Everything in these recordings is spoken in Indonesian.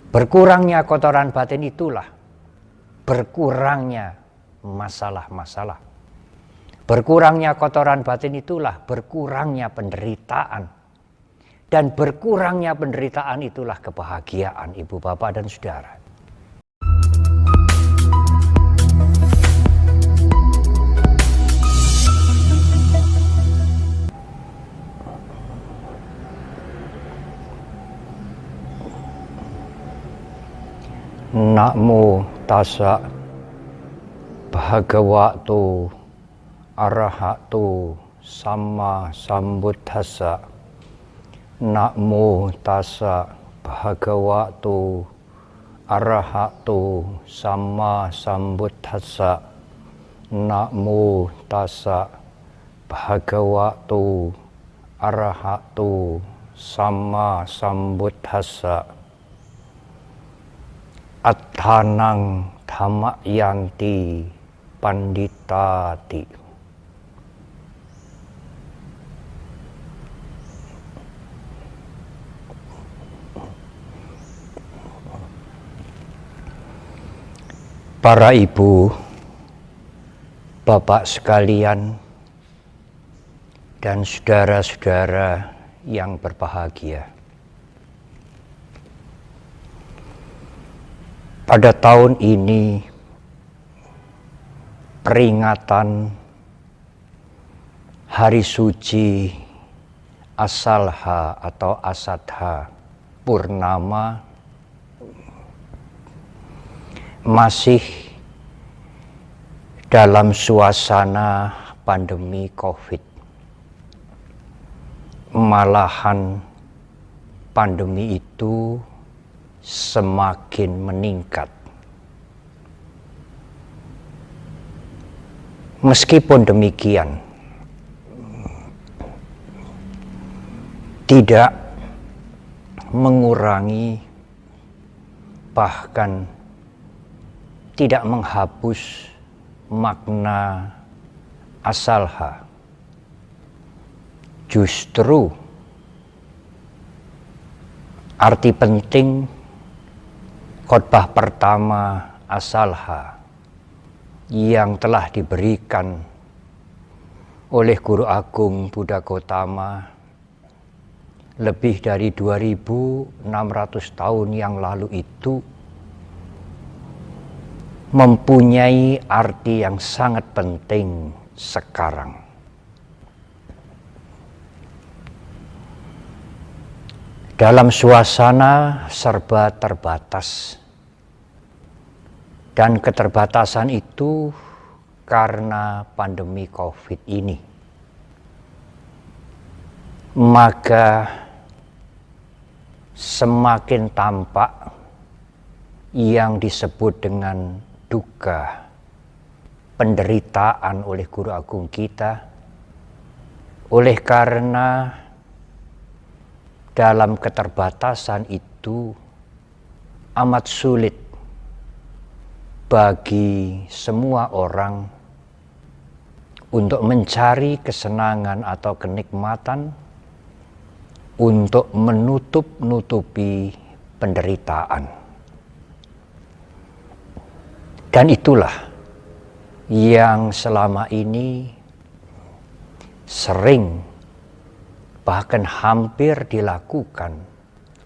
Berkurangnya kotoran batin itulah berkurangnya masalah-masalah. Berkurangnya kotoran batin itulah berkurangnya penderitaan. Dan berkurangnya penderitaan itulah kebahagiaan ibu, bapak, dan saudara. Namo tassa bhagavato arahato sama sambuddhassa. Namo tassa bhagavato arahato sama sambuddhassa. Namo tassa bhagavato arahato sama sambuddhassa. Attanang dhammayanti panditati. Para ibu, bapak sekalian, dan saudara-saudara yang berbahagia. Pada tahun ini, peringatan Hari Suci Asalha atau Asadha Purnama masih dalam suasana pandemi COVID. Malahan pandemi itu semakin meningkat. Meskipun demikian, tidak mengurangi, bahkan tidak menghapus makna asalha. Justru arti penting khotbah pertama asalha yang telah diberikan oleh Guru Agung Buddha Gautama lebih dari 2600 tahun yang lalu itu mempunyai arti yang sangat penting sekarang. Dalam suasana serba terbatas, dan keterbatasan itu karena pandemi COVID ini, maka semakin tampak yang disebut dengan duka, penderitaan oleh Guru Agung kita, oleh karena dalam keterbatasan itu amat sulit bagi semua orang untuk mencari kesenangan atau kenikmatan, untuk menutup-nutupi penderitaan. Dan itulah yang selama ini sering, bahkan hampir dilakukan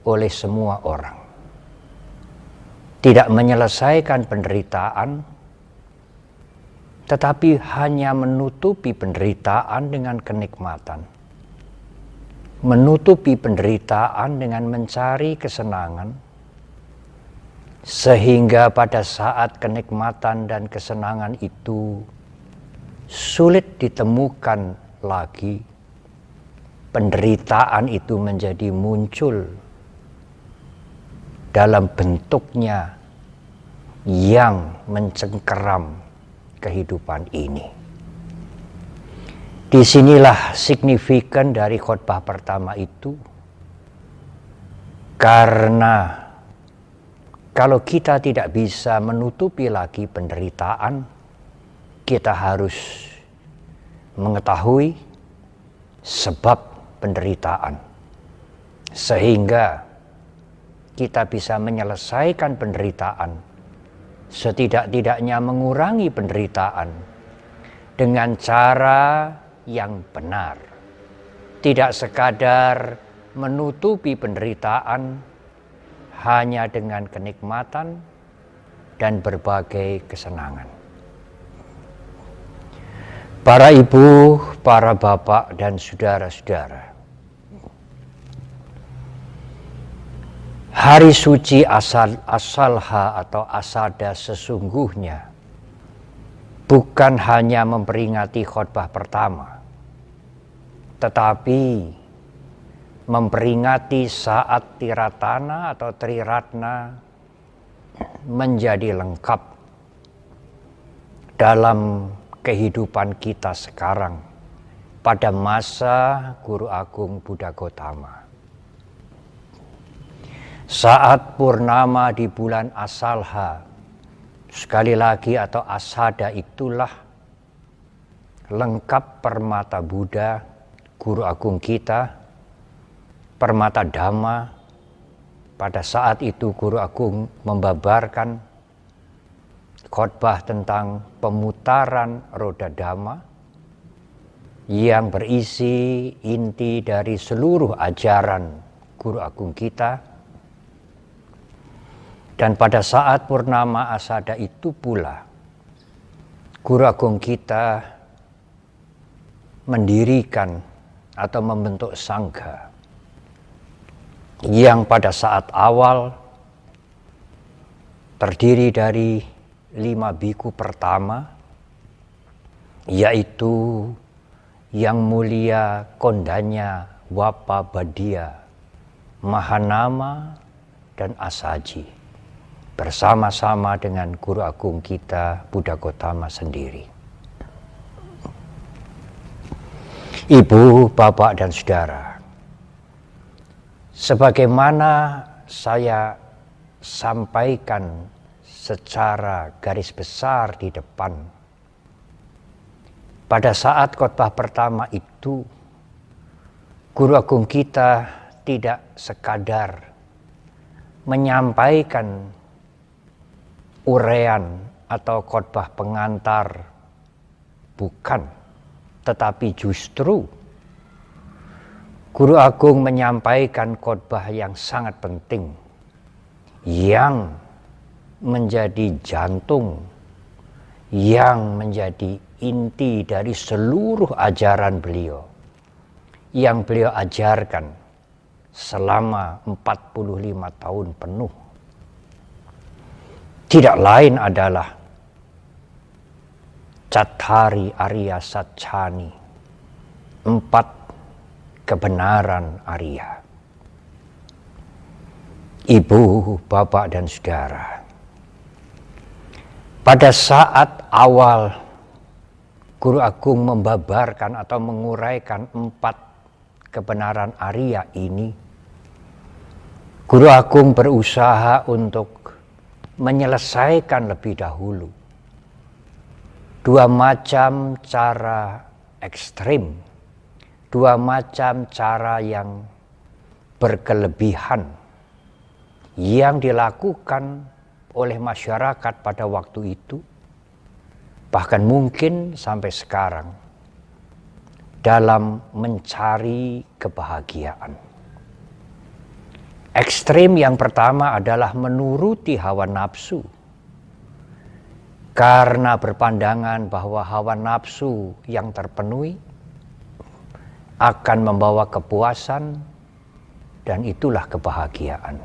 oleh semua orang. Tidak menyelesaikan penderitaan, tetapi hanya menutupi penderitaan dengan kenikmatan. Menutupi penderitaan dengan mencari kesenangan, sehingga pada saat kenikmatan dan kesenangan itu sulit ditemukan lagi, penderitaan itu menjadi muncul dalam bentuknya yang mencengkeram kehidupan ini. Disinilah signifikan dari khotbah pertama itu, karena kalau kita tidak bisa menutupi lagi penderitaan, kita harus mengetahui sebab penderitaan, sehingga kita bisa menyelesaikan penderitaan, setidak-tidaknya mengurangi penderitaan dengan cara yang benar. Tidak sekadar menutupi penderitaan hanya dengan kenikmatan dan berbagai kesenangan. Para ibu, para bapak, dan saudara-saudara, hari suci Asalha atau Asada sesungguhnya bukan hanya memperingati khotbah pertama, tetapi memperingati saat Tiratana atau Triratna menjadi lengkap dalam kehidupan kita sekarang pada masa Guru Agung Buddha Gautama. Saat purnama di bulan Asalha, sekali lagi atau Asada, itulah lengkap permata Buddha, Guru Agung kita, permata Dhamma. Pada saat itu Guru Agung membabarkan khotbah tentang pemutaran roda Dhamma yang berisi inti dari seluruh ajaran Guru Agung kita. Dan pada saat purnama Asada itu pula Guru Agung kita mendirikan atau membentuk sangga yang pada saat awal terdiri dari 5 biku pertama, yaitu Yang Mulia Kondanya Wapabadia, Mahanama, dan Asaji, bersama-sama dengan Guru Agung kita Buddha Gautama sendiri. Ibu, bapak, dan saudara, sebagaimana saya sampaikan secara garis besar di depan, pada saat khotbah pertama itu Guru Agung kita tidak sekadar menyampaikan uraian atau khotbah pengantar, bukan, tetapi justru Guru Agung menyampaikan khotbah yang sangat penting yang menjadi jantung, yang menjadi inti dari seluruh ajaran beliau yang beliau ajarkan selama 45 tahun penuh. Tidak lain adalah Cattari Arya Satchani, 4 kebenaran Arya. Ibu, bapak, dan saudara, pada saat awal Guru Agung membabarkan atau menguraikan 4 kebenaran Arya ini, Guru Agung berusaha untuk menyelesaikan lebih dahulu 2 macam cara ekstrim, 2 macam cara yang berkelebihan yang dilakukan oleh masyarakat pada waktu itu, bahkan mungkin sampai sekarang, dalam mencari kebahagiaan. Ekstrim yang pertama adalah menuruti hawa nafsu, karena berpandangan bahwa hawa nafsu yang terpenuhi akan membawa kepuasan dan itulah kebahagiaan.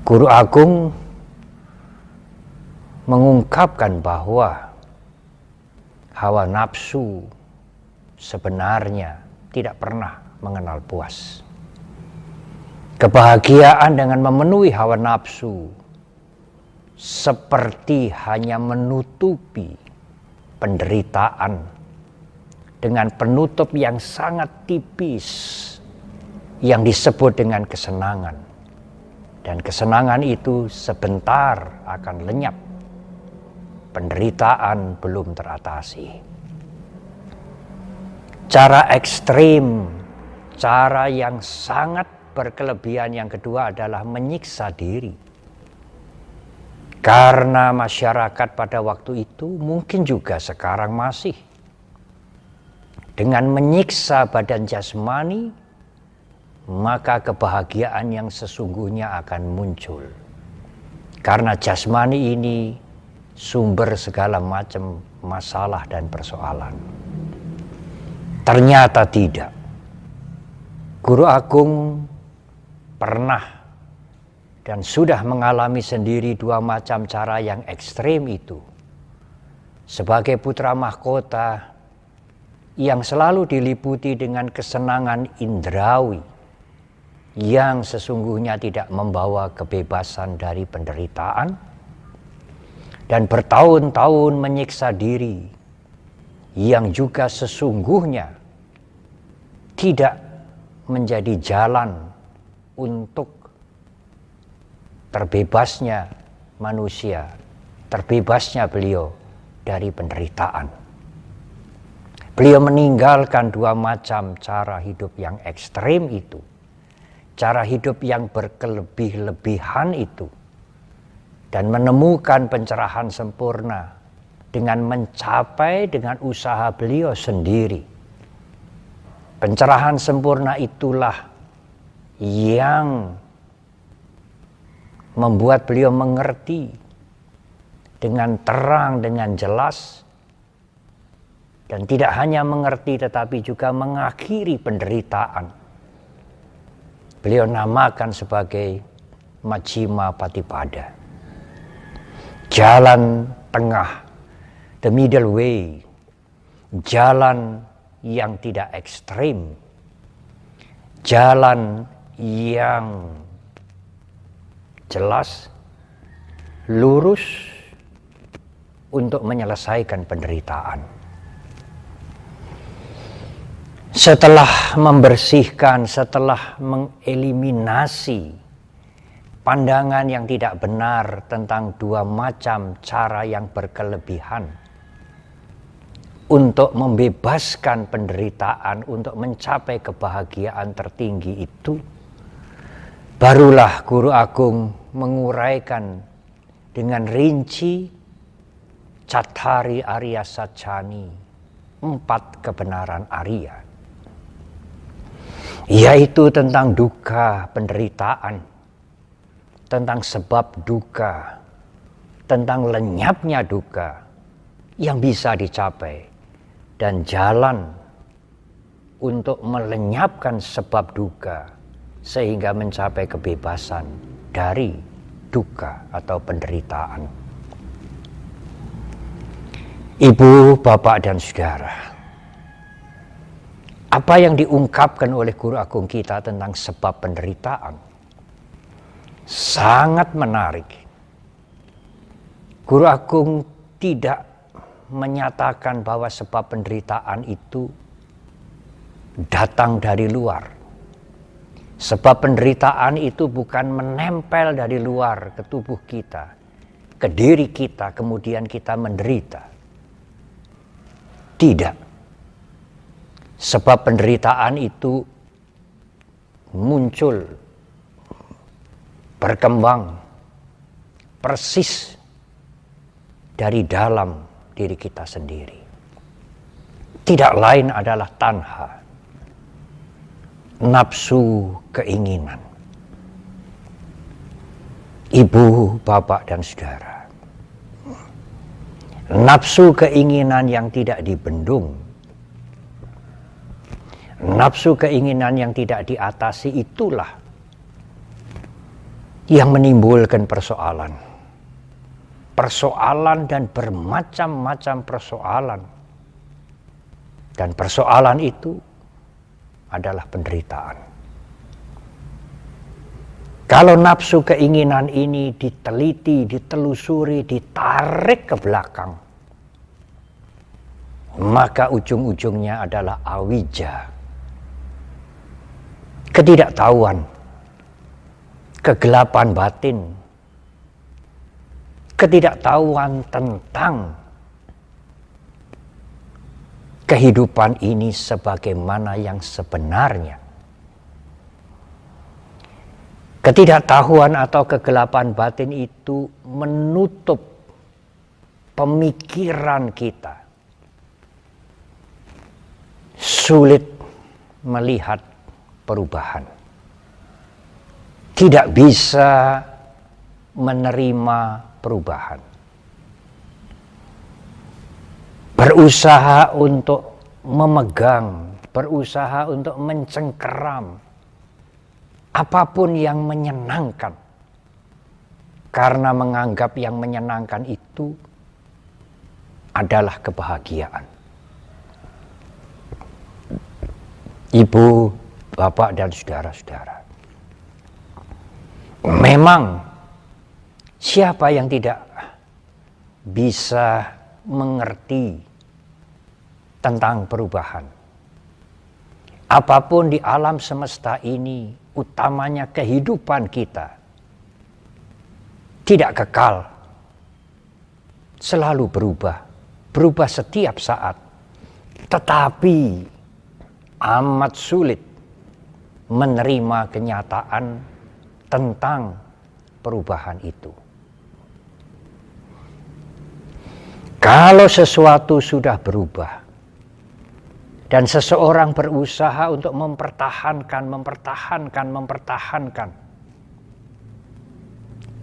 Guru Agung mengungkapkan bahwa hawa nafsu sebenarnya tidak pernah mengenal puas. Kebahagiaan dengan memenuhi hawa nafsu seperti hanya menutupi penderitaan dengan penutup yang sangat tipis yang disebut dengan kesenangan. Dan kesenangan itu sebentar akan lenyap. Penderitaan belum teratasi. Cara ekstrim, cara yang sangat berkelebihan yang kedua adalah menyiksa diri. Karena masyarakat pada waktu itu mungkin juga sekarang masih dengan menyiksa badan jasmani, maka kebahagiaan yang sesungguhnya akan muncul. Karena jasmani ini sumber segala macam masalah dan persoalan. Ternyata tidak. Guru Agung pernah dan sudah mengalami sendiri dua macam cara yang ekstrem itu. Sebagai putra mahkota yang selalu diliputi dengan kesenangan indrawi yang sesungguhnya tidak membawa kebebasan dari penderitaan, dan bertahun-tahun menyiksa diri yang juga sesungguhnya tidak menjadi jalan untuk terbebasnya manusia, terbebasnya beliau dari penderitaan. Beliau meninggalkan dua macam cara hidup yang ekstrem itu, cara hidup yang berkelebih-lebihan itu, dan menemukan pencerahan sempurna dengan mencapai dengan usaha beliau sendiri. Pencerahan sempurna itulah yang membuat beliau mengerti dengan terang, dengan jelas, dan tidak hanya mengerti tetapi juga mengakhiri penderitaan. Beliau namakan sebagai Majjhima Patipada, jalan tengah, the middle way, jalan yang tidak ekstrim, jalan yang jelas, lurus untuk menyelesaikan penderitaan. Setelah membersihkan, setelah mengeliminasi pandangan yang tidak benar tentang dua macam cara yang berkelebihan untuk membebaskan penderitaan, untuk mencapai kebahagiaan tertinggi itu, barulah Guru Agung menguraikan dengan rinci Cattari Arya Sacchani, 4 kebenaran Arya, yaitu tentang duka, penderitaan, tentang sebab duka, tentang lenyapnya duka yang bisa dicapai, dan jalan untuk melenyapkan sebab duka sehingga mencapai kebebasan dari duka atau penderitaan. Ibu, bapak, dan saudara, apa yang diungkapkan oleh Guru Agung kita tentang sebab penderitaan sangat menarik. Guru Agung tidak menyatakan bahwa sebab penderitaan itu datang dari luar. Sebab penderitaan itu bukan menempel dari luar ke tubuh kita, ke diri kita, kemudian kita menderita. Tidak. Sebab penderitaan itu muncul, berkembang, persis dari dalam diri kita sendiri. Tidak lain adalah tanha, nafsu keinginan. Ibu, bapak, dan saudara, nafsu keinginan yang tidak dibendung, nafsu keinginan yang tidak diatasi, itulah yang menimbulkan persoalan. Persoalan dan bermacam-macam persoalan. Dan persoalan itu adalah penderitaan. Kalau nafsu keinginan ini diteliti, ditelusuri, ditarik ke belakang, maka ujung-ujungnya adalah awija, ketidaktahuan, kegelapan batin, ketidaktahuan tentang kehidupan ini sebagaimana yang sebenarnya. Ketidaktahuan atau kegelapan batin itu menutup pemikiran kita. Sulit melihat perubahan. Tidak bisa menerima perubahan. Berusaha untuk memegang, berusaha untuk mencengkeram apapun yang menyenangkan, karena menganggap yang menyenangkan itu adalah kebahagiaan. Ibu, bapak, dan saudara-saudara, memang siapa yang tidak bisa mengerti tentang perubahan? Apapun di alam semesta ini, utamanya kehidupan kita, tidak kekal, selalu berubah setiap saat. Tetapi amat sulit menerima kenyataan tentang perubahan itu. Kalau sesuatu sudah berubah, dan seseorang berusaha untuk mempertahankan,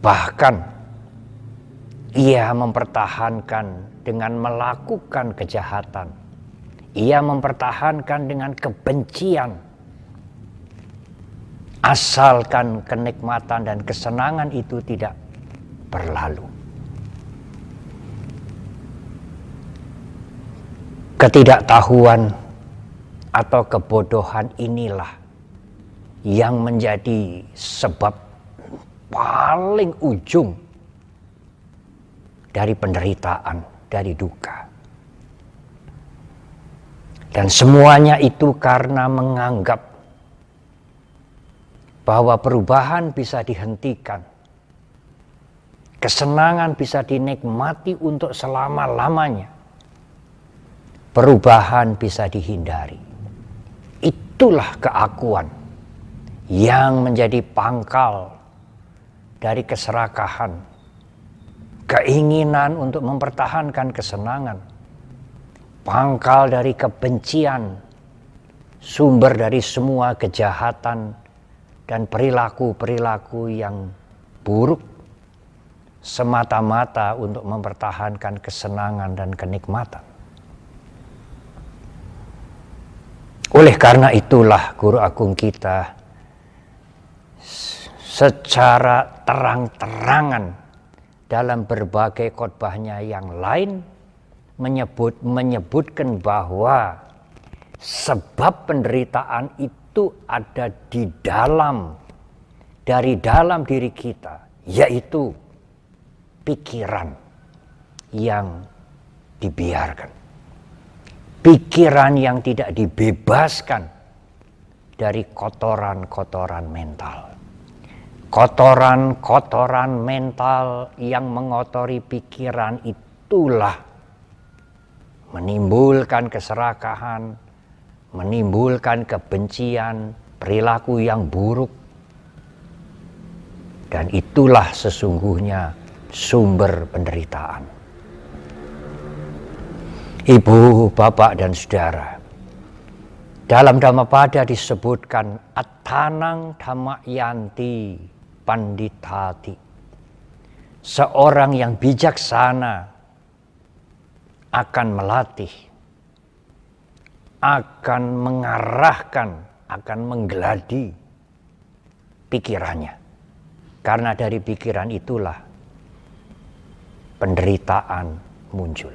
bahkan ia mempertahankan dengan melakukan kejahatan, ia mempertahankan dengan kebencian, asalkan kenikmatan dan kesenangan itu tidak berlalu. Ketidaktahuan atau kebodohan inilah yang menjadi sebab paling ujung dari penderitaan, dari duka. Dan semuanya itu karena menganggap bahwa perubahan bisa dihentikan, kesenangan bisa dinikmati untuk selama-lamanya, perubahan bisa dihindari. Itulah keakuan yang menjadi pangkal dari keserakahan, keinginan untuk mempertahankan kesenangan, pangkal dari kebencian, sumber dari semua kejahatan dan perilaku-perilaku yang buruk, semata-mata untuk mempertahankan kesenangan dan kenikmatan. Oleh karena itulah Guru Agung kita secara terang-terangan dalam berbagai khotbahnya yang lain menyebutkan bahwa sebab penderitaan itu ada dari dalam diri kita, yaitu pikiran yang dibiarkan. Pikiran yang tidak dibebaskan dari kotoran-kotoran mental. Kotoran-kotoran mental yang mengotori pikiran itulah menimbulkan keserakahan, menimbulkan kebencian, perilaku yang buruk. Dan itulah sesungguhnya sumber penderitaan. Ibu, bapak, dan saudara, dalam Dhammapada disebutkan Attanang Dhammayanti Panditati. Seorang yang bijaksana akan melatih, akan mengarahkan, akan menggeladi pikirannya. Karena dari pikiran itulah penderitaan muncul.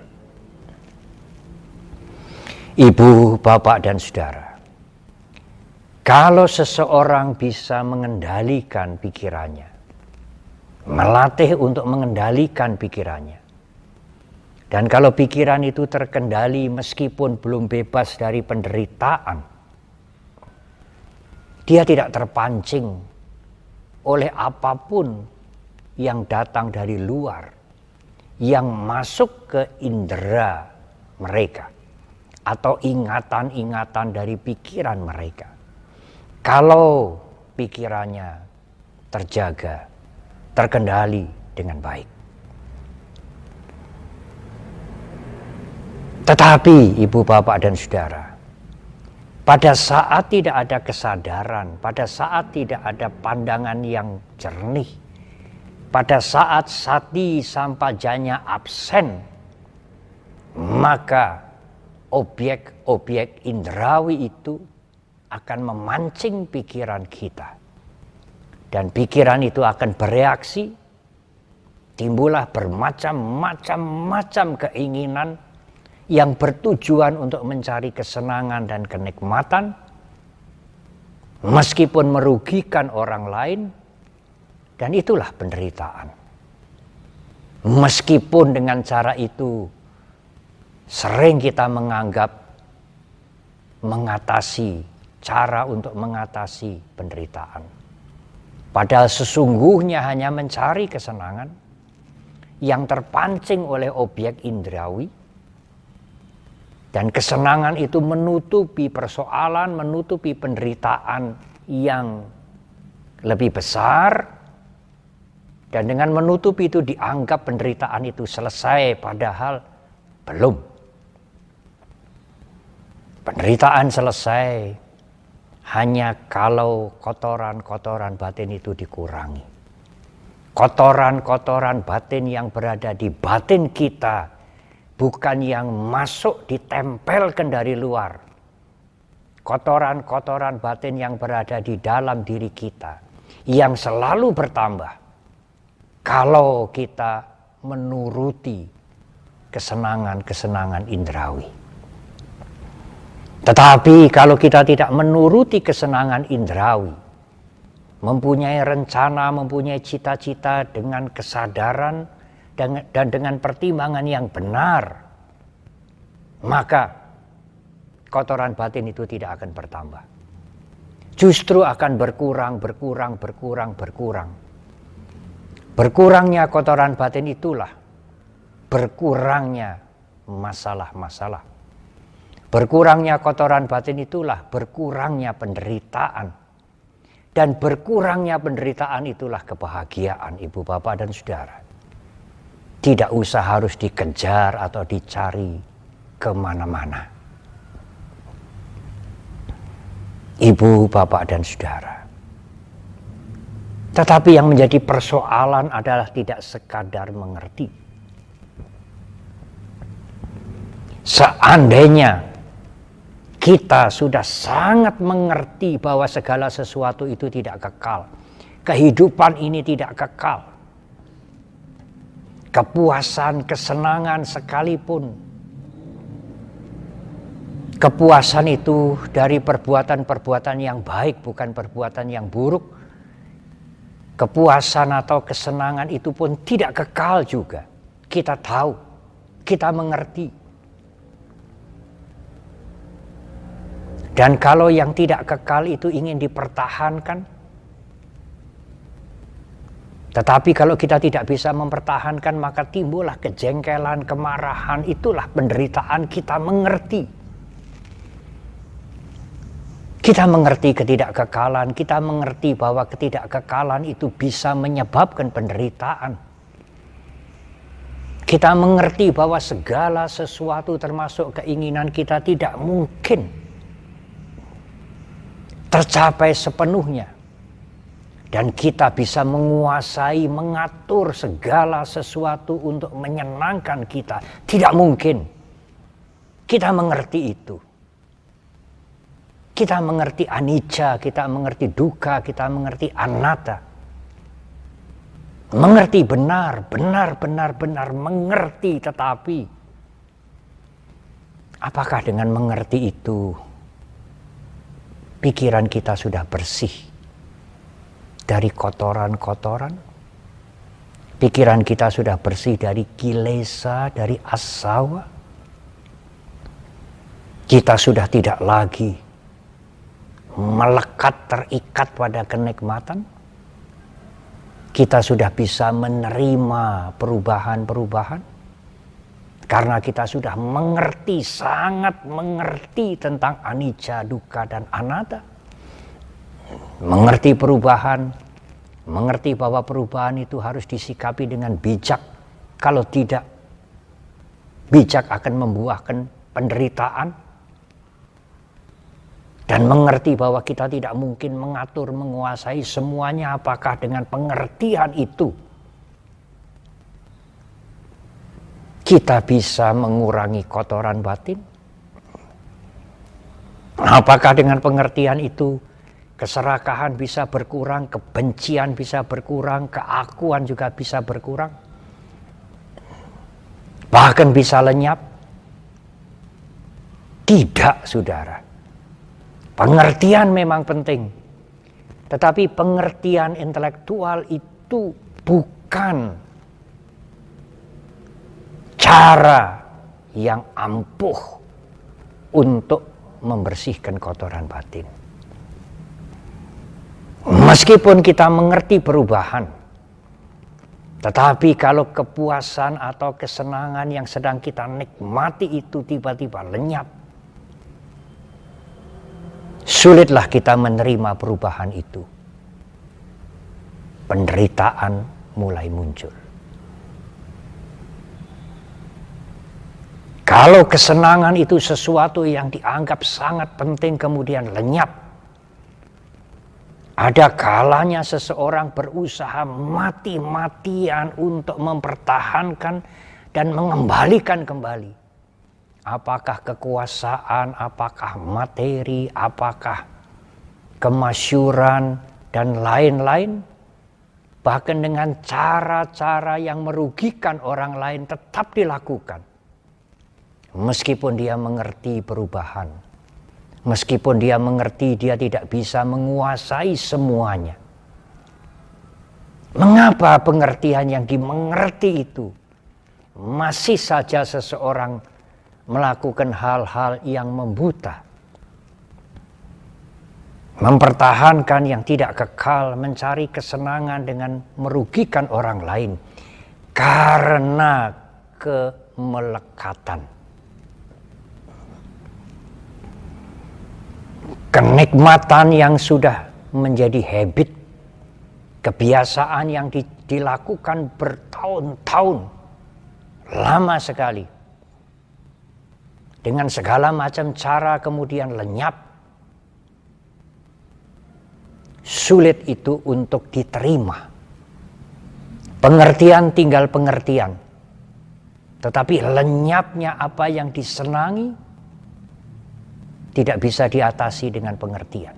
Ibu, bapak, dan saudara, kalau seseorang bisa mengendalikan pikirannya, melatih untuk mengendalikan pikirannya, dan kalau pikiran itu terkendali meskipun belum bebas dari penderitaan, dia tidak terpancing oleh apapun yang datang dari luar, yang masuk ke indera mereka, atau ingatan-ingatan dari pikiran mereka. Kalau pikirannya terjaga, terkendali dengan baik. Tetapi ibu, bapak, dan saudara, pada saat tidak ada kesadaran, pada saat tidak ada pandangan yang jernih, pada saat sati sampajanya absen, maka objek-objek indrawi itu akan memancing pikiran kita. Dan pikiran itu akan bereaksi, timbullah bermacam-macam keinginan yang bertujuan untuk mencari kesenangan dan kenikmatan, meskipun merugikan orang lain, dan itulah penderitaan. Meskipun dengan cara itu sering kita menganggap cara untuk mengatasi penderitaan. Padahal sesungguhnya hanya mencari kesenangan yang terpancing oleh objek indrawi. Dan kesenangan itu menutupi persoalan, menutupi penderitaan yang lebih besar. Dan dengan menutupi itu dianggap penderitaan itu selesai, padahal belum. Penderitaan selesai hanya kalau kotoran-kotoran batin itu dikurangi. Kotoran-kotoran batin yang berada di batin kita, bukan yang masuk ditempelkan dari luar. Kotoran-kotoran batin yang berada di dalam diri kita, yang selalu bertambah kalau kita menuruti kesenangan-kesenangan indrawi. Tetapi kalau kita tidak menuruti kesenangan indrawi, mempunyai rencana, mempunyai cita-cita dengan kesadaran dan dengan pertimbangan yang benar, maka kotoran batin itu tidak akan bertambah. Justru akan berkurang. Berkurangnya kotoran batin itulah berkurangnya masalah-masalah. Berkurangnya kotoran batin itulah berkurangnya penderitaan. Dan berkurangnya penderitaan itulah kebahagiaan, ibu, bapak, dan saudara. Tidak usah harus dikejar atau dicari kemana-mana. Ibu, bapak, dan saudara. Tetapi yang menjadi persoalan adalah tidak sekadar mengerti. Seandainya kita sudah sangat mengerti bahwa segala sesuatu itu tidak kekal, kehidupan ini tidak kekal, kepuasan, kesenangan sekalipun, kepuasan itu dari perbuatan-perbuatan yang baik, bukan perbuatan yang buruk. Kepuasan atau kesenangan itu pun tidak kekal juga. Kita tahu, kita mengerti. Dan kalau yang tidak kekal itu ingin dipertahankan, tetapi kalau kita tidak bisa mempertahankan, maka timbullah kejengkelan, kemarahan. Itulah penderitaan. Kita mengerti. Kita mengerti ketidakkekalan, kita mengerti bahwa ketidakkekalan itu bisa menyebabkan penderitaan. Kita mengerti bahwa segala sesuatu termasuk keinginan kita tidak mungkin tercapai sepenuhnya. Dan kita bisa menguasai, mengatur segala sesuatu untuk menyenangkan kita. Tidak mungkin. Kita mengerti itu. Kita mengerti anicca, kita mengerti dukkha, kita mengerti anatta. Mengerti benar mengerti, tetapi apakah dengan mengerti itu pikiran kita sudah bersih dari kotoran-kotoran? Pikiran kita sudah bersih dari kilesa, dari asawa? Kita sudah tidak lagi melekat, terikat pada kenikmatan. Kita sudah bisa menerima perubahan-perubahan karena kita sudah mengerti, sangat mengerti tentang anicca, dukkha, dan anatta. Mengerti perubahan, mengerti bahwa perubahan itu harus disikapi dengan bijak. Kalau tidak, bijak akan membuahkan penderitaan. Dan mengerti bahwa kita tidak mungkin mengatur, menguasai semuanya. Apakah dengan pengertian itu kita bisa mengurangi kotoran batin? Apakah dengan pengertian itu keserakahan bisa berkurang, kebencian bisa berkurang, keakuan juga bisa berkurang, bahkan bisa lenyap? Tidak, saudara. Pengertian memang penting, tetapi pengertian intelektual itu bukan cara yang ampuh untuk membersihkan kotoran batin. Meskipun kita mengerti perubahan, tetapi kalau kepuasan atau kesenangan yang sedang kita nikmati itu tiba-tiba lenyap, sulitlah kita menerima perubahan itu. Penderitaan mulai muncul. Kalau kesenangan itu sesuatu yang dianggap sangat penting kemudian lenyap, ada kalanya seseorang berusaha mati-matian untuk mempertahankan dan mengembalikan kembali. Apakah kekuasaan, apakah materi, apakah kemasyhuran, dan lain-lain. Bahkan dengan cara-cara yang merugikan orang lain tetap dilakukan. Meskipun dia mengerti perubahan. Meskipun dia mengerti dia tidak bisa menguasai semuanya. Mengapa pengertian yang dimengerti itu masih saja seseorang melakukan hal-hal yang membuta, mempertahankan yang tidak kekal, mencari kesenangan dengan merugikan orang lain karena kemelekatan. Kenikmatan yang sudah menjadi habit, kebiasaan yang dilakukan bertahun-tahun, lama sekali. Dengan segala macam cara kemudian lenyap. Sulit itu untuk diterima. Pengertian tinggal pengertian. Tetapi lenyapnya apa yang disenangi tidak bisa diatasi dengan pengertian.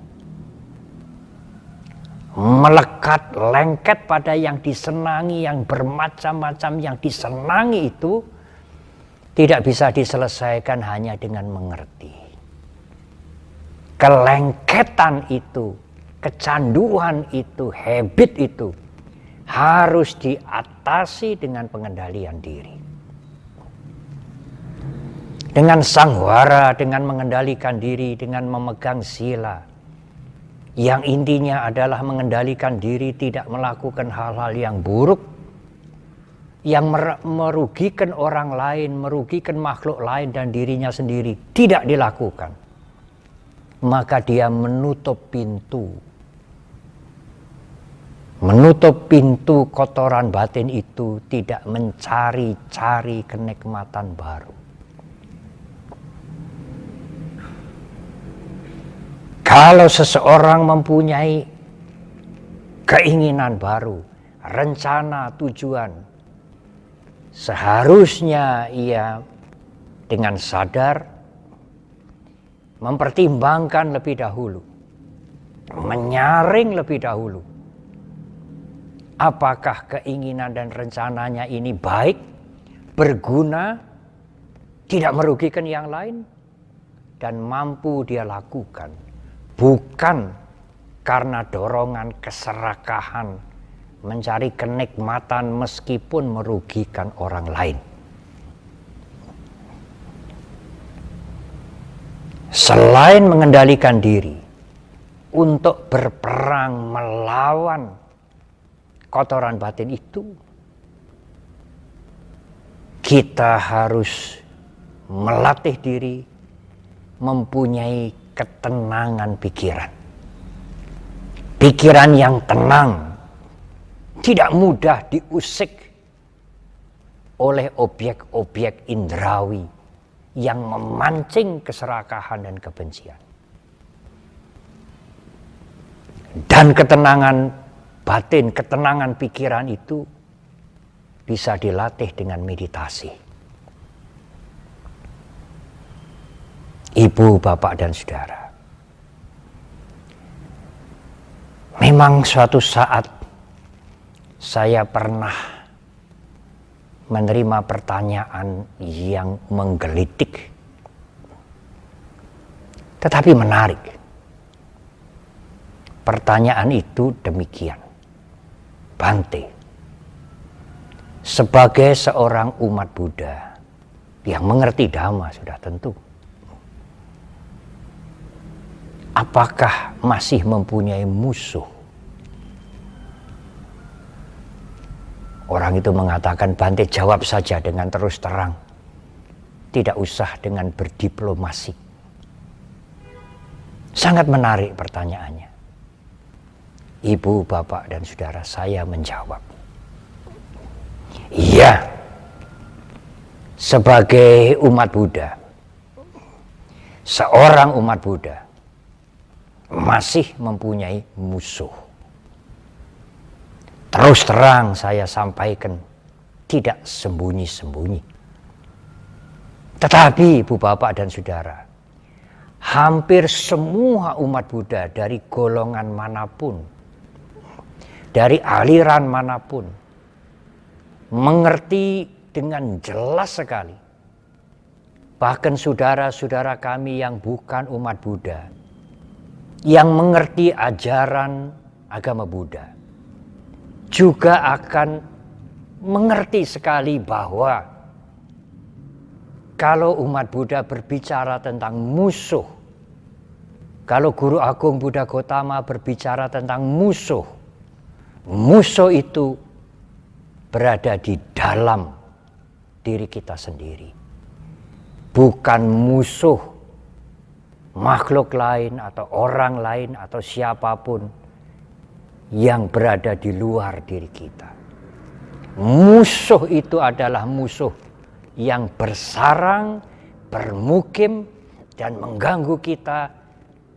Melekat, lengket pada yang disenangi, yang bermacam-macam yang disenangi itu tidak bisa diselesaikan hanya dengan mengerti. Kelengketan itu, kecanduan itu, habit itu harus diatasi dengan pengendalian diri. Dengan sanghara, dengan mengendalikan diri, dengan memegang sila. Yang intinya adalah mengendalikan diri tidak melakukan hal-hal yang buruk, yang merugikan orang lain, merugikan makhluk lain dan dirinya sendiri, tidak dilakukan. Maka dia menutup pintu. Menutup pintu kotoran batin itu, tidak mencari-cari kenikmatan baru. Kalau seseorang mempunyai keinginan baru, rencana, tujuan, seharusnya ia dengan sadar mempertimbangkan lebih dahulu, menyaring lebih dahulu. Apakah keinginan dan rencananya ini baik, berguna, tidak merugikan yang lain, dan mampu dia lakukan. Bukan karena dorongan keserakahan, mencari kenikmatan meskipun merugikan orang lain. Selain mengendalikan diri untuk berperang melawan kotoran batin itu, kita harus melatih diri mempunyai ketenangan pikiran. Pikiran yang tenang, tidak mudah diusik oleh objek-objek indrawi yang memancing keserakahan dan kebencian. Dan ketenangan batin, ketenangan pikiran itu bisa dilatih dengan meditasi. Ibu, bapak, dan saudara, memang suatu saat saya pernah menerima pertanyaan yang menggelitik, tetapi menarik. Pertanyaan itu demikian, Bante, sebagai seorang umat Buddha yang mengerti Dhamma sudah tentu, apakah masih mempunyai musuh? Orang itu mengatakan, Bante, jawab saja dengan terus terang. Tidak usah dengan berdiplomasi. Sangat menarik pertanyaannya. Ibu, bapak, dan saudara, saya menjawab. Iya, sebagai umat Buddha, seorang umat Buddha masih mempunyai musuh. Terus terang saya sampaikan, tidak sembunyi-sembunyi. Tetapi ibu, bapak, dan saudara, hampir semua umat Buddha dari golongan manapun, dari aliran manapun, mengerti dengan jelas sekali. Bahkan saudara-saudara kami yang bukan umat Buddha, yang mengerti ajaran agama Buddha, juga akan mengerti sekali bahwa kalau umat Buddha berbicara tentang musuh, kalau Guru Agung Buddha Gautama berbicara tentang musuh, musuh itu berada di dalam diri kita sendiri. Bukan musuh makhluk lain atau orang lain atau siapapun yang berada di luar diri kita. Musuh itu adalah musuh yang bersarang, bermukim, dan mengganggu kita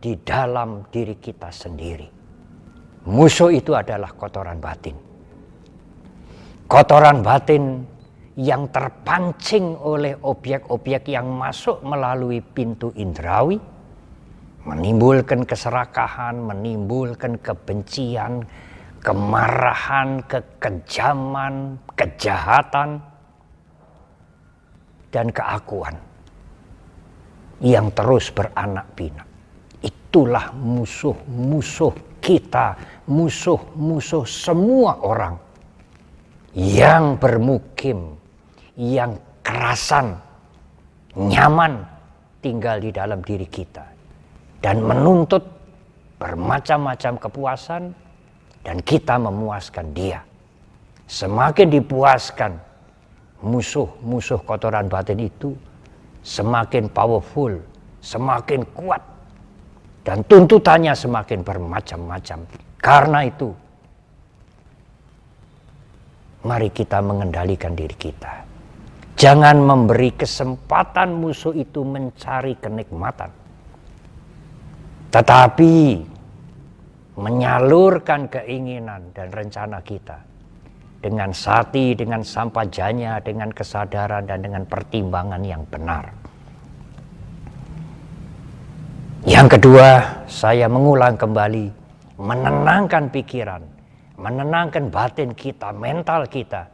di dalam diri kita sendiri. Musuh itu adalah kotoran batin. Kotoran batin yang terpancing oleh objek-objek yang masuk melalui pintu indrawi, menimbulkan keserakahan, menimbulkan kebencian, kemarahan, kekejaman, kejahatan, dan keakuan yang terus beranak pinak. Itulah musuh-musuh kita, musuh-musuh semua orang yang bermukim, yang kerasan, nyaman tinggal di dalam diri kita, dan menuntut bermacam-macam kepuasan, dan kita memuaskan dia. Semakin dipuaskan musuh-musuh kotoran batin itu, semakin powerful, semakin kuat, dan tuntutannya semakin bermacam-macam. Karena itu, mari kita mengendalikan diri kita. Jangan memberi kesempatan musuh itu mencari kenikmatan, tetapi menyalurkan keinginan dan rencana kita dengan sati, dengan sampajanya, dengan kesadaran, dan dengan pertimbangan yang benar. Yang kedua, saya mengulang kembali, menenangkan pikiran, menenangkan batin kita, mental kita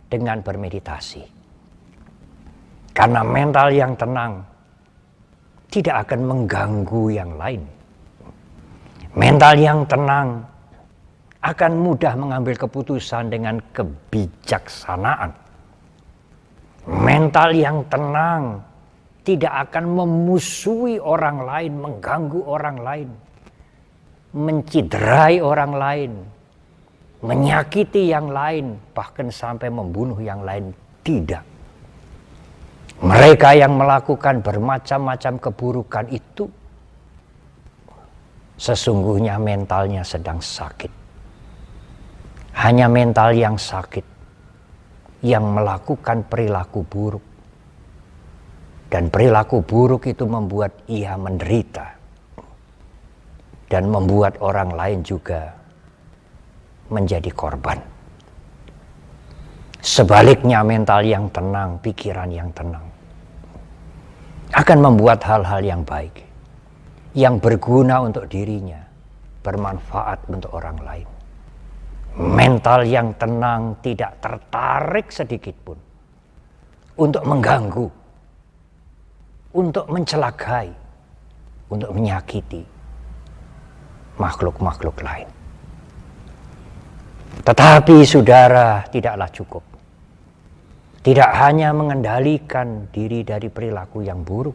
dengan bermeditasi. Karena mental yang tenang tidak akan mengganggu yang lain. Mental yang tenang akan mudah mengambil keputusan dengan kebijaksanaan. Mental yang tenang tidak akan memusuhi orang lain, mengganggu orang lain, menciderai orang lain, menyakiti yang lain, bahkan sampai membunuh yang lain. Tidak. Mereka yang melakukan bermacam-macam keburukan itu sesungguhnya mentalnya sedang sakit. Hanya mental yang sakit yang melakukan perilaku buruk. Dan perilaku buruk itu membuat ia menderita. Dan membuat orang lain juga menjadi korban. Sebaliknya mental yang tenang, pikiran yang tenang akan membuat hal-hal yang baik, yang berguna untuk dirinya, bermanfaat untuk orang lain. Mental yang tenang tidak tertarik sedikit pun untuk mengganggu, untuk mencelakai, untuk menyakiti makhluk-makhluk lain. Tetapi saudara, tidaklah cukup. Tidak hanya mengendalikan diri dari perilaku yang buruk.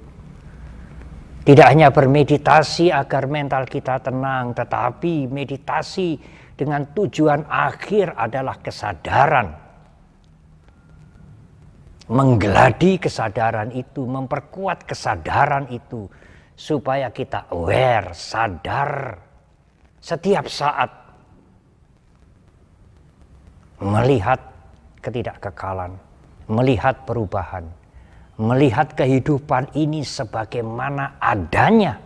Tidak hanya bermeditasi agar mental kita tenang, tetapi meditasi dengan tujuan akhir adalah kesadaran. Menggeladi kesadaran itu, memperkuat kesadaran itu, supaya kita aware, sadar setiap saat melihat ketidakkekalan, melihat perubahan, melihat kehidupan ini sebagaimana adanya,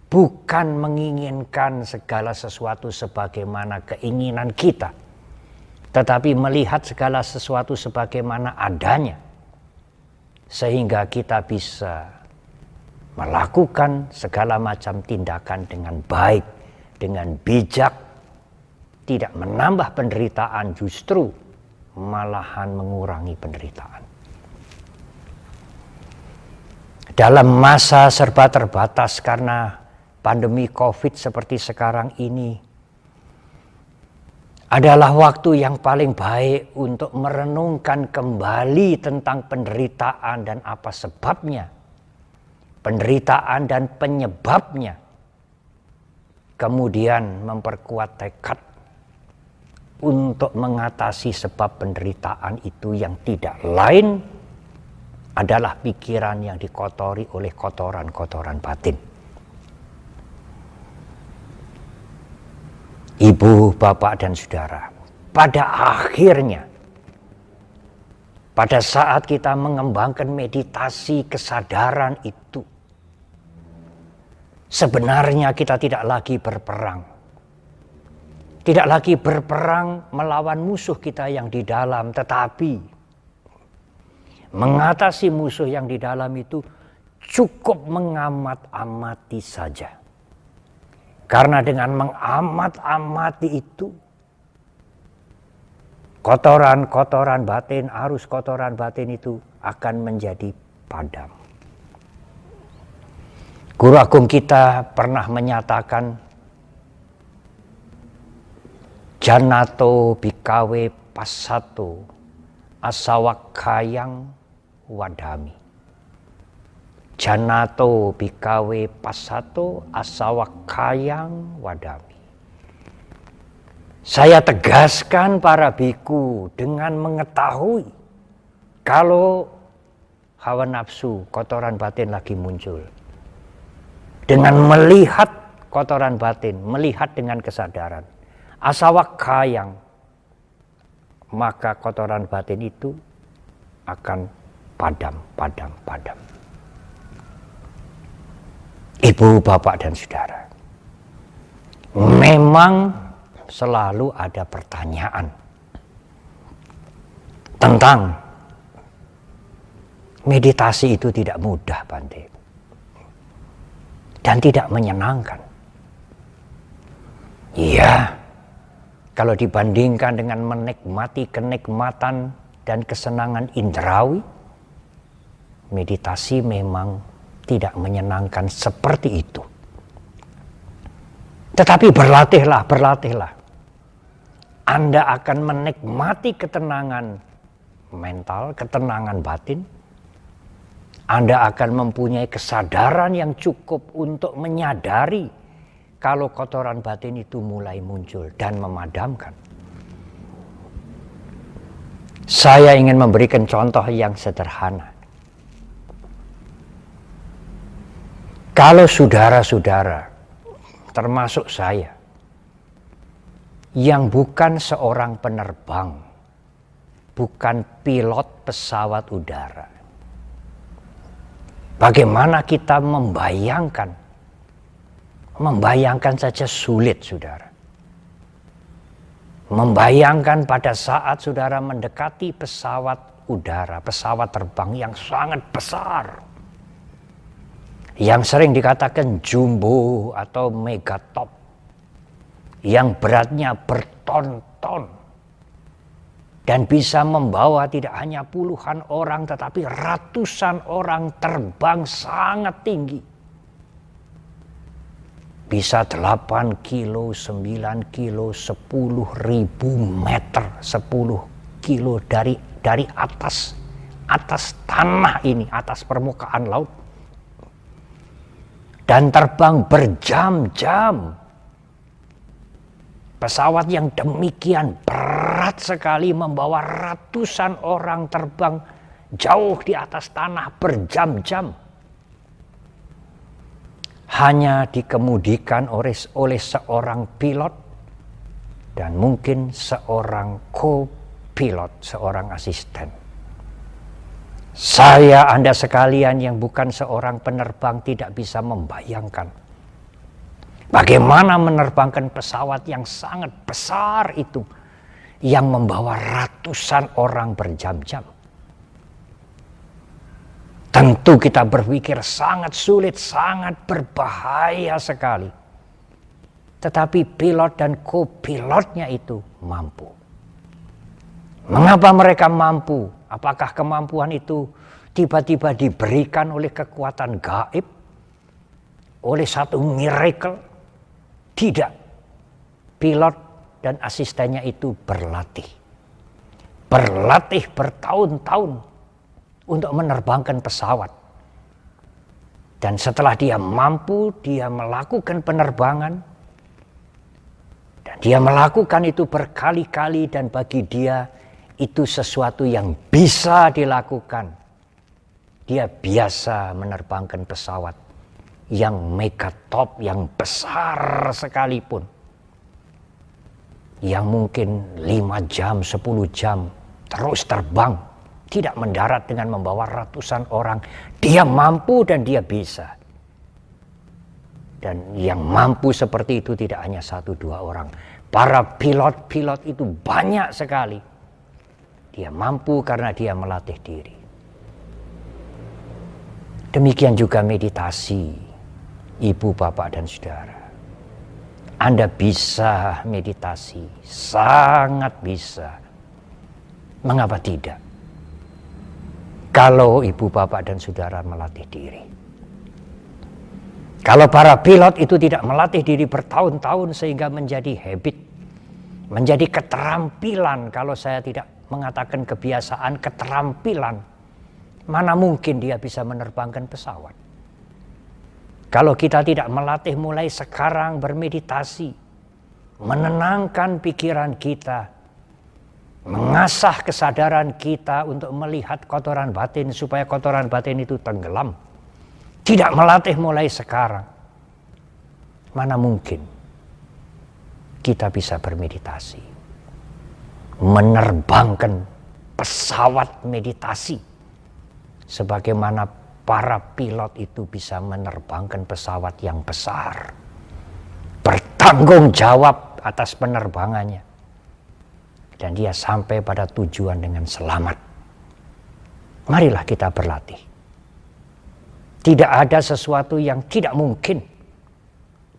bukan menginginkan segala sesuatu sebagaimana keinginan kita, tetapi melihat segala sesuatu sebagaimana adanya, sehingga kita bisa melakukan segala macam tindakan dengan baik, dengan bijak, tidak menambah penderitaan, justru malahan mengurangi penderitaan. Dalam masa serba terbatas karena pandemi COVID seperti sekarang ini, adalah waktu yang paling baik untuk merenungkan kembali tentang penderitaan dan apa sebabnya, penderitaan dan penyebabnya, kemudian memperkuat tekad untuk mengatasi sebab penderitaan itu yang tidak lain adalah pikiran yang dikotori oleh kotoran-kotoran batin. Ibu, bapak, dan saudara, pada akhirnya, pada saat kita mengembangkan meditasi kesadaran itu, sebenarnya kita tidak lagi berperang. Tidak lagi berperang melawan musuh kita yang di dalam, tetapi mengatasi musuh yang di dalam itu cukup mengamat-amati saja. Karena dengan mengamat-amati itu, kotoran-kotoran batin, arus kotoran batin itu akan menjadi padam. Guru agung kita pernah menyatakan, Janato bikawe pasato asawakayang wadami. Janato bikawe pasato asawakayang wadami. Saya tegaskan para biku dengan mengetahui kalau hawa nafsu, kotoran batin lagi muncul. Dengan melihat kotoran batin, melihat dengan kesadaran. Asawakayang, maka kotoran batin itu akan padam. Ibu, bapak, dan saudara, memang selalu ada pertanyaan tentang meditasi itu tidak mudah, Bante, dan tidak menyenangkan. Iya, kalau dibandingkan dengan menikmati kenikmatan dan kesenangan indrawi, meditasi memang tidak menyenangkan seperti itu. Tetapi berlatihlah. Anda akan menikmati ketenangan mental, ketenangan batin. Anda akan mempunyai kesadaran yang cukup untuk menyadari kalau kotoran batin itu mulai muncul dan memadamkan. Saya ingin memberikan contoh yang sederhana. Kalau saudara-saudara, termasuk saya, yang bukan seorang penerbang, bukan pilot pesawat udara. Bagaimana kita membayangkan? Membayangkan saja sulit, saudara. Membayangkan pada saat saudara mendekati pesawat udara, pesawat terbang yang sangat besar, yang sering dikatakan jumbo atau megatop, yang beratnya berton-ton dan bisa membawa tidak hanya puluhan orang tetapi ratusan orang terbang sangat tinggi. Bisa 8 kilo, 9 kilo, 10.000 meter, 10 kilo dari atas tanah ini, atas permukaan laut. Dan terbang berjam-jam. Pesawat yang demikian berat sekali membawa ratusan orang terbang jauh di atas tanah berjam-jam. Hanya dikemudikan oleh seorang pilot dan mungkin seorang co-pilot, seorang asisten. Saya, Anda sekalian yang bukan seorang penerbang tidak bisa membayangkan bagaimana menerbangkan pesawat yang sangat besar itu yang membawa ratusan orang berjam-jam. Tentu kita berpikir sangat sulit, sangat berbahaya sekali. Tetapi pilot dan co-pilotnya itu mampu. Mengapa mereka mampu? Apakah kemampuan itu tiba-tiba diberikan oleh kekuatan gaib? Oleh satu miracle? Tidak. Pilot dan asistennya itu berlatih. Berlatih bertahun-tahun untuk menerbangkan pesawat. Dan setelah dia mampu, dia melakukan penerbangan. Dan dia melakukan itu berkali-kali dan bagi dia itu sesuatu yang bisa dilakukan. Dia biasa menerbangkan pesawat yang megatop, yang besar sekalipun. Yang mungkin 5 jam, 10 jam terus terbang. Tidak mendarat dengan membawa ratusan orang. Dia mampu dan dia bisa. Dan yang mampu seperti itu tidak hanya 1-2 orang. Para pilot-pilot itu banyak sekali. Dia mampu karena dia melatih diri. Demikian juga meditasi, ibu, bapak, dan saudara. Anda bisa meditasi, sangat bisa. Mengapa tidak? Kalau ibu, bapak, dan saudara melatih diri. Kalau para pilot itu tidak melatih diri bertahun-tahun sehingga menjadi habit, menjadi keterampilan, kalau saya tidak mengatakan kebiasaan, keterampilan, mana mungkin dia bisa menerbangkan pesawat. Kalau kita tidak melatih mulai sekarang bermeditasi, menenangkan pikiran kita, mengasah kesadaran kita untuk melihat kotoran batin supaya kotoran batin itu tenggelam. Tidak melatih mulai sekarang. Mana mungkin kita bisa bermeditasi. Menerbangkan pesawat meditasi. Sebagaimana para pilot itu bisa menerbangkan pesawat yang besar. Bertanggung jawab atas penerbangannya. Dan dia sampai pada tujuan dengan selamat. Marilah kita berlatih. Tidak ada sesuatu yang tidak mungkin.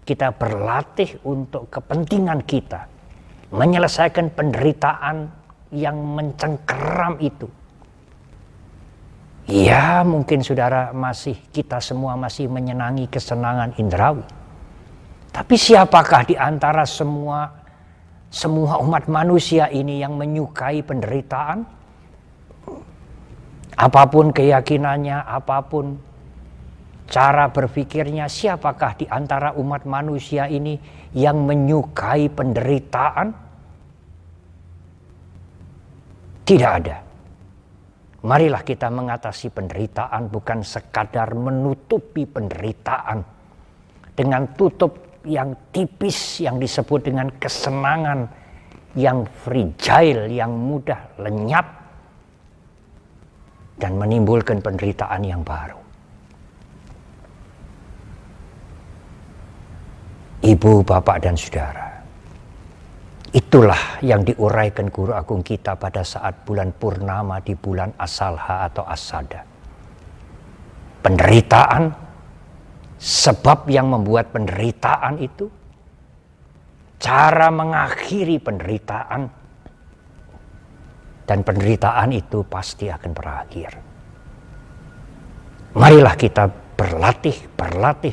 Kita berlatih untuk kepentingan kita. Menyelesaikan penderitaan yang mencengkeram itu. Ya, mungkin saudara kita semua masih menyenangi kesenangan indrawi. Tapi siapakah di antara semua umat manusia ini yang menyukai penderitaan? Apapun keyakinannya, apapun cara berpikirnya, siapakah di antara umat manusia ini yang menyukai penderitaan? Tidak ada. Marilah kita mengatasi penderitaan bukan sekadar menutupi penderitaan dengan tutup yang tipis yang disebut dengan kesenangan yang fragile, yang mudah lenyap, dan menimbulkan penderitaan yang baru. Ibu, bapak, dan saudara, itulah yang diuraikan guru agung kita pada saat bulan purnama di bulan Asalha atau Asada. Penderitaan, sebab yang membuat penderitaan itu, cara mengakhiri penderitaan, dan penderitaan itu pasti akan berakhir. Marilah kita berlatih,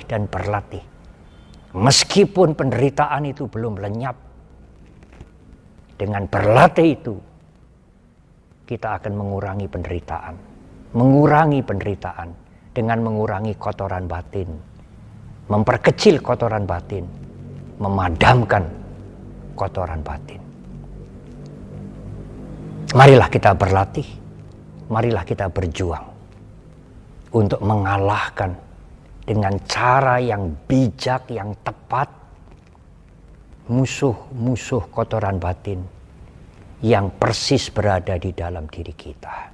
dan berlatih. Meskipun penderitaan itu belum lenyap, dengan berlatih itu kita akan mengurangi penderitaan dengan mengurangi kotoran batin, memperkecil kotoran batin, memadamkan kotoran batin. Marilah kita berlatih, marilah kita berjuang untuk mengalahkan dengan cara yang bijak, yang tepat, musuh-musuh kotoran batin yang persis berada di dalam diri kita.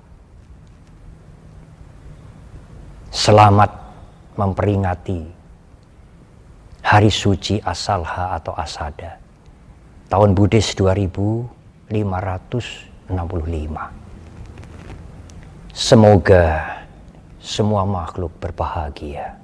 Selamat memperingati Hari Suci Asalha atau Asada, tahun Buddhis 2565. Semoga semua makhluk berbahagia.